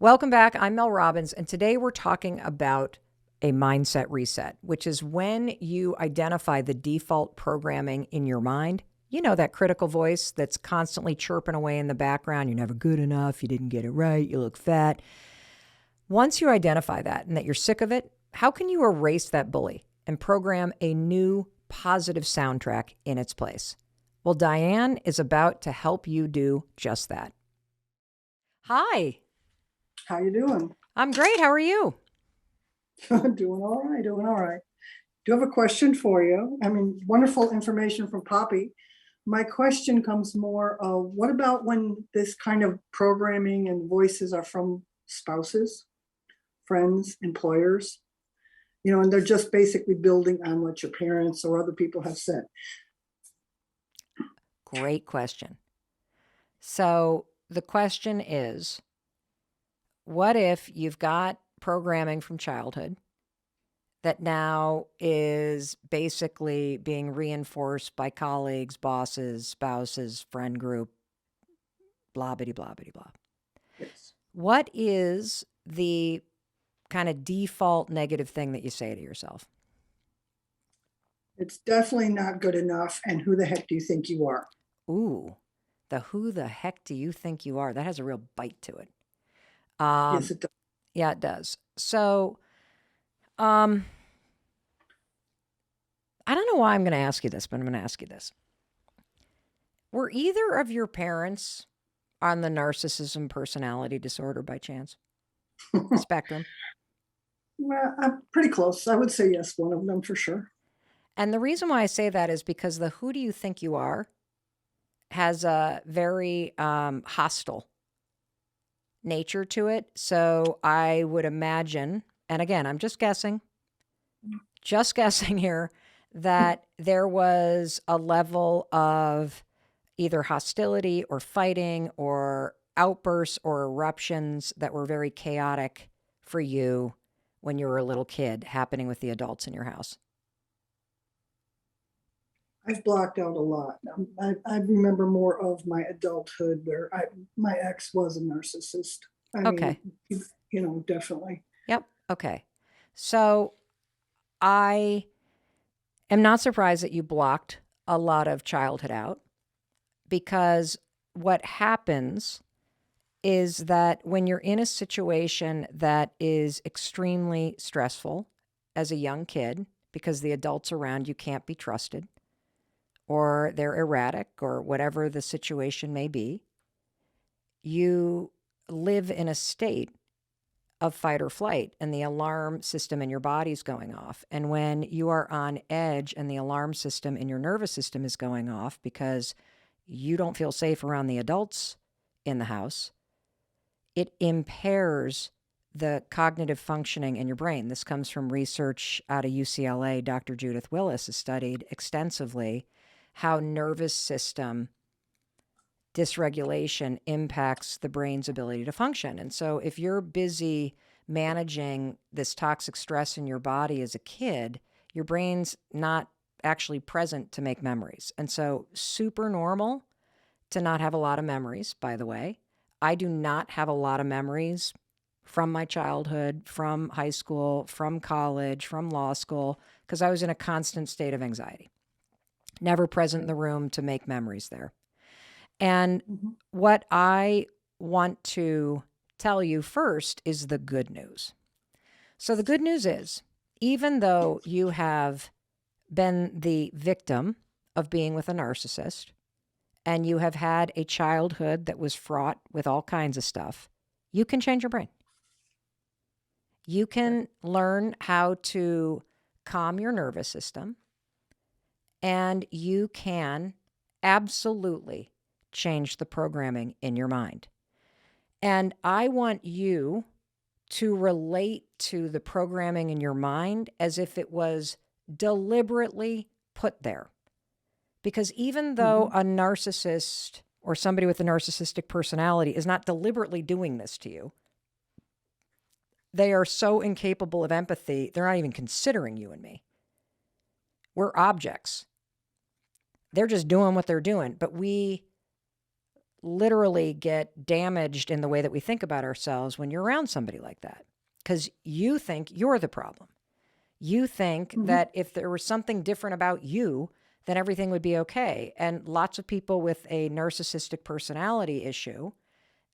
Welcome back. I'm Mel Robbins, and today we're talking about a mindset reset, which is when you identify the default programming in your mind. You know, that critical voice that's constantly chirping away in the background. You're never good enough. You didn't get it right. You look fat. Once you identify that and that you're sick of it, how can you erase that bully and program a new positive soundtrack in its place? Well, Diane is about to help you do just that. Hi, How you doing? I'm great. How are you? Doing all right, doing all right. Do have a question for you. I mean, wonderful information from Poppy. My question comes more of what about when this kind of programming and voices are from spouses, friends, employers, and they're just basically building on what your parents or other people have said. Great question. So the question is, what if you've got programming from childhood that now is basically being reinforced by colleagues, bosses, spouses, friend group, blah, bitty, blah, bitty, blah. Yes. What is the kind of default negative thing that you say to yourself? It's definitely not good enough. And who the heck do you think you are? Ooh, the who the heck do you think you are? That has a real bite to it. Yes, Um, it does. yeah, it does. So, um, I don't know why I'm going to ask you this, but I'm going to ask you this. Were either of your parents on the narcissism personality disorder by chance spectrum? Well, I'm pretty close. I would say yes, one of them for sure. And the reason why I say that is because the who do you think you are has a very hostile nature to it. So I would imagine, and again, I'm just guessing here, that there was a level of either hostility or fighting or outbursts or eruptions that were very chaotic for you when you were a little kid happening with the adults in your house. I've blocked out a lot. I remember more of my adulthood where my ex was a narcissist. I mean, Okay. definitely. Yep. Okay. So I am not surprised that you blocked a lot of childhood out because what happens is that when you're in a situation that is extremely stressful as a young kid, because the adults around you can't be trusted or they're erratic or whatever the situation may be, you live in a state of fight or flight and the alarm system in your body's going off. And when you are on edge and the alarm system in your nervous system is going off because you don't feel safe around the adults in the house, it impairs the cognitive functioning in your brain. This comes from research out of UCLA. Dr. Judith Willis has studied extensively how nervous system dysregulation impacts the brain's ability to function. And so if you're busy managing this toxic stress in your body as a kid, your brain's not actually present to make memories. And so super normal to not have a lot of memories, by the way. I do not have a lot of memories from my childhood, from high school, from college, from law school, because I was in a constant state of anxiety. Never present in the room to make memories there. And Mhm. what I want to tell you first is the good news. So, the good news is, even though you have been the victim of being with a narcissist and you have had a childhood that was fraught with all kinds of stuff, you can change your brain. You Okay. can learn how to calm your nervous system, and you can absolutely change the programming in your mind. And I want you to relate to the programming in your mind as if it was deliberately put there. Because even though Mhm. a narcissist or somebody with a narcissistic personality is not deliberately doing this to you, they are so incapable of empathy, they're not even considering you and me. We're objects. They're just doing what they're doing. But we literally get damaged in the way that we think about ourselves when you're around somebody like that, because you think you're the problem. You think that if there was something different about you, then everything would be okay. And lots of people with a narcissistic personality issue,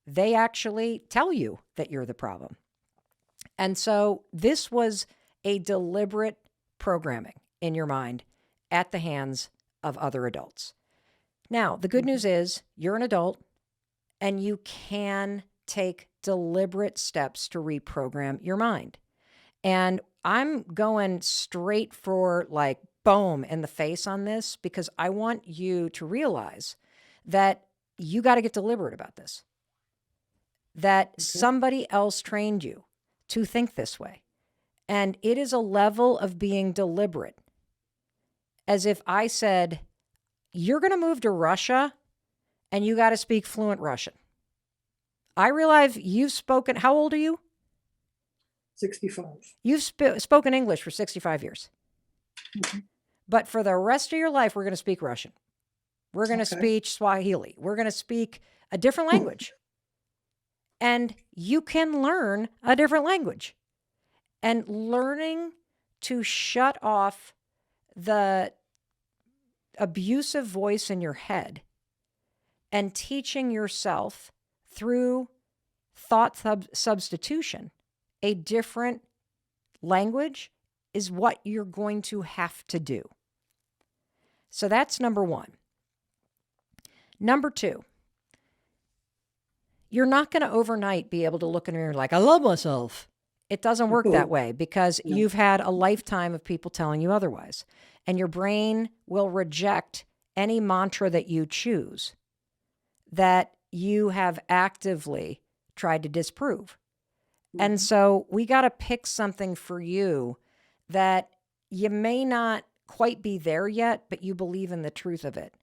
they actually tell you that you're the problem. And so this was a deliberate programming in your mind at the hands of other adults. Now, the good news is you're an adult and you can take deliberate steps to reprogram your mind. And I'm going straight for like boom in the face on this because I want you to realize that you got to get deliberate about this, that somebody else trained you to think this way. And it is a level of being deliberate. As if I said, you're going to move to Russia and you got to speak fluent Russian. I realize you've spoken, how old are you? 65. You've spoken English for 65 years. But for the rest of your life, we're going to speak Russian. We're going to speak Swahili. We're going to speak a different language. And you can learn a different language. And learning to shut off the abusive voice in your head and teaching yourself through thought substitution a different language is what you're going to have to do. So that's number one. Number two, you're not going to overnight be able to look in the mirror like, I love myself. It doesn't work that way because you've had a lifetime of people telling you otherwise. And your brain will reject any mantra that you choose that you have actively tried to disprove. And so we got to pick something for you that you may not quite be there yet, but you believe in the truth of it.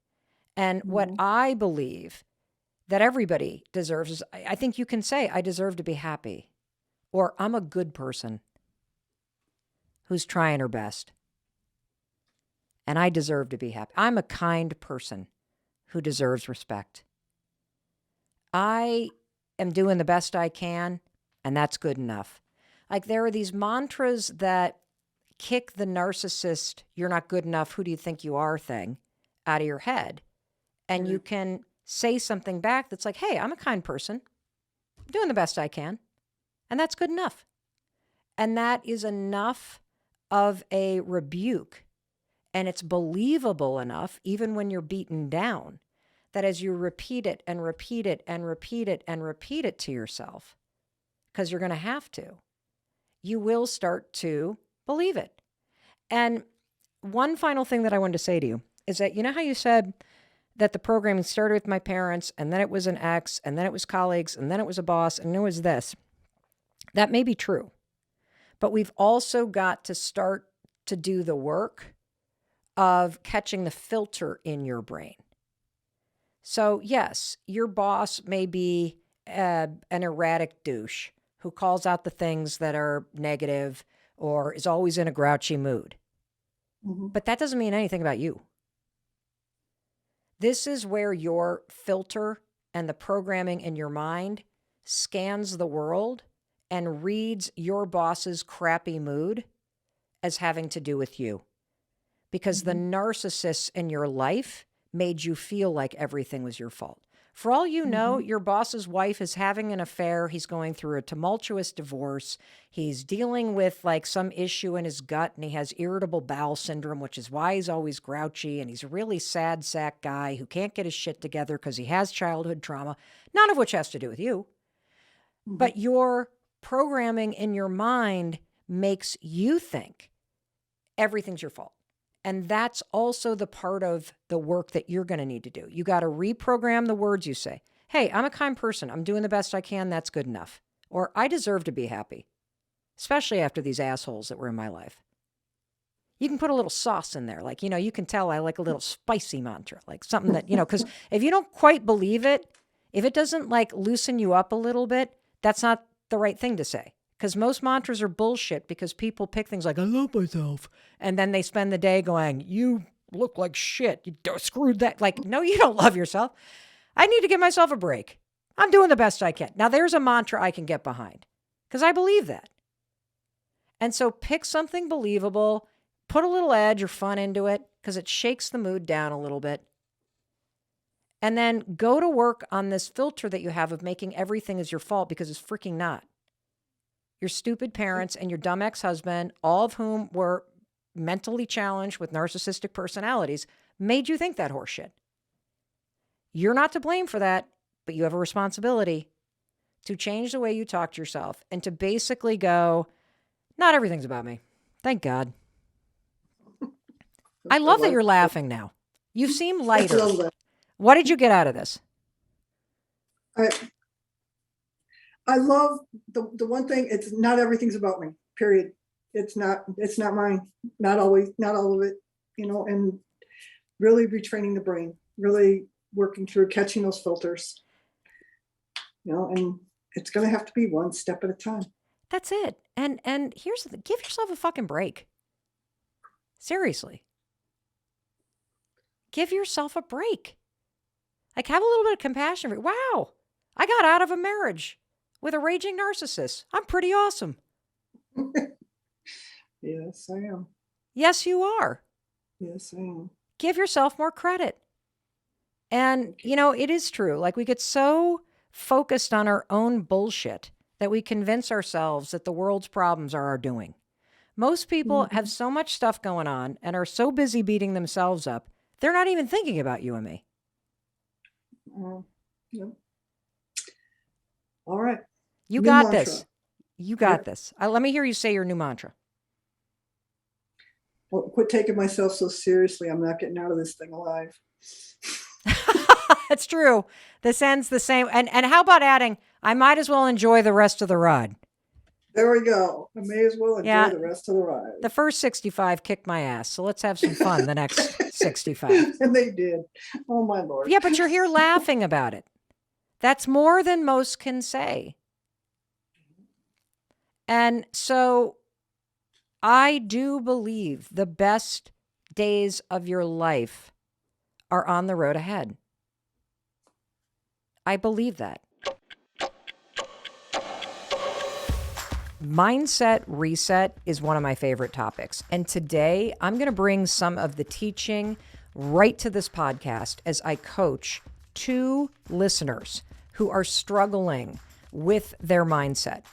And what I believe that everybody deserves is, I think you can say, I deserve to be happy, or I'm a good person who's trying her best, and I deserve to be happy. I'm a kind person who deserves respect. I am doing the best I can, and that's good enough. Like there are these mantras that kick the narcissist, you're not good enough, who do you think you are thing out of your head. And you can say something back that's like, hey, I'm a kind person. I'm doing the best I can. And that's good enough. And that is enough of a rebuke. And it's believable enough, even when you're beaten down, that as you repeat it and repeat it and repeat it and repeat it to yourself, because you're going to have to, you will start to believe it. And one final thing that I wanted to say to you is that, you know how you said that the programming started with my parents, and then it was an ex, and then it was colleagues, and then it was a boss, and then it was this. That may be true. But we've also got to start to do the work of catching the filter in your brain. So yes, your boss may be an erratic douche who calls out the things that are negative or is always in a grouchy mood. But that doesn't mean anything about you. This is where your filter and the programming in your mind scans the world and reads your boss's crappy mood as having to do with you. Because the narcissists in your life made you feel like everything was your fault. For all you know, your boss's wife is having an affair. He's going through a tumultuous divorce. He's dealing with like some issue in his gut, and he has irritable bowel syndrome, which is why he's always grouchy. And he's a really sad sack guy who can't get his shit together because he has childhood trauma, none of which has to do with you. But your programming in your mind makes you think everything's your fault. And that's also the part of the work that you're going to need to do. You got to reprogram the words you say. Hey, I'm a kind person. I'm doing the best I can. That's good enough. Or I deserve to be happy, especially after these assholes that were in my life. You can put a little sauce in there. Like, you can tell I like a little spicy mantra, like something that, because if you don't quite believe it, if it doesn't like loosen you up a little bit, that's not the right thing to say. Because most mantras are bullshit because people pick things like, I love myself. And then they spend the day going, you look like shit. You screwed that. Like, no, you don't love yourself. I need to give myself a break. I'm doing the best I can. Now, there's a mantra I can get behind because I believe that. And so pick something believable, put a little edge or fun into it because it shakes the mood down a little bit. And then go to work on this filter that you have of making everything is your fault because it's freaking not. Your stupid parents and your dumb ex-husband, all of whom were mentally challenged with narcissistic personalities, made you think that horseshit. You're not to blame for that, but you have a responsibility to change the way you talk to yourself and to basically go, not everything's about me. Thank God. I love that you're laughing now. You seem lighter. What did you get out of this? I love the one thing, it's not everything's about me, period. It's not mine, not always, not all of it, and really retraining the brain, really working through catching those filters, and it's going to have to be one step at a time. That's it. And here's the thing, give yourself a fucking break. Seriously. Give yourself a break. Like, have a little bit of compassion for, wow, I got out of a marriage with a raging narcissist. I'm pretty awesome. Yes, I am. Yes, you are. Yes, I am. Give yourself more credit. And, it is true. Like, we get so focused on our own bullshit that we convince ourselves that the world's problems are our doing. Most people have so much stuff going on and are so busy beating themselves up, they're not even thinking about you and me. Yeah. All right. You got this. You got this. Let me hear you say your new mantra. Well, quit taking myself so seriously. I'm not getting out of this thing alive. That's true. This ends the same. And how about adding, I might as well enjoy the rest of the ride. There we go. I may as well enjoy the rest of the ride. The first 65 kicked my ass. So let's have some fun the next 65. And they did. Oh, my Lord. Yeah, but you're here laughing about it. That's more than most can say. And so I do believe the best days of your life are on the road ahead. I believe that. Mindset reset is one of my favorite topics. And today I'm going to bring some of the teaching right to this podcast as I coach 2 listeners who are struggling with their mindset.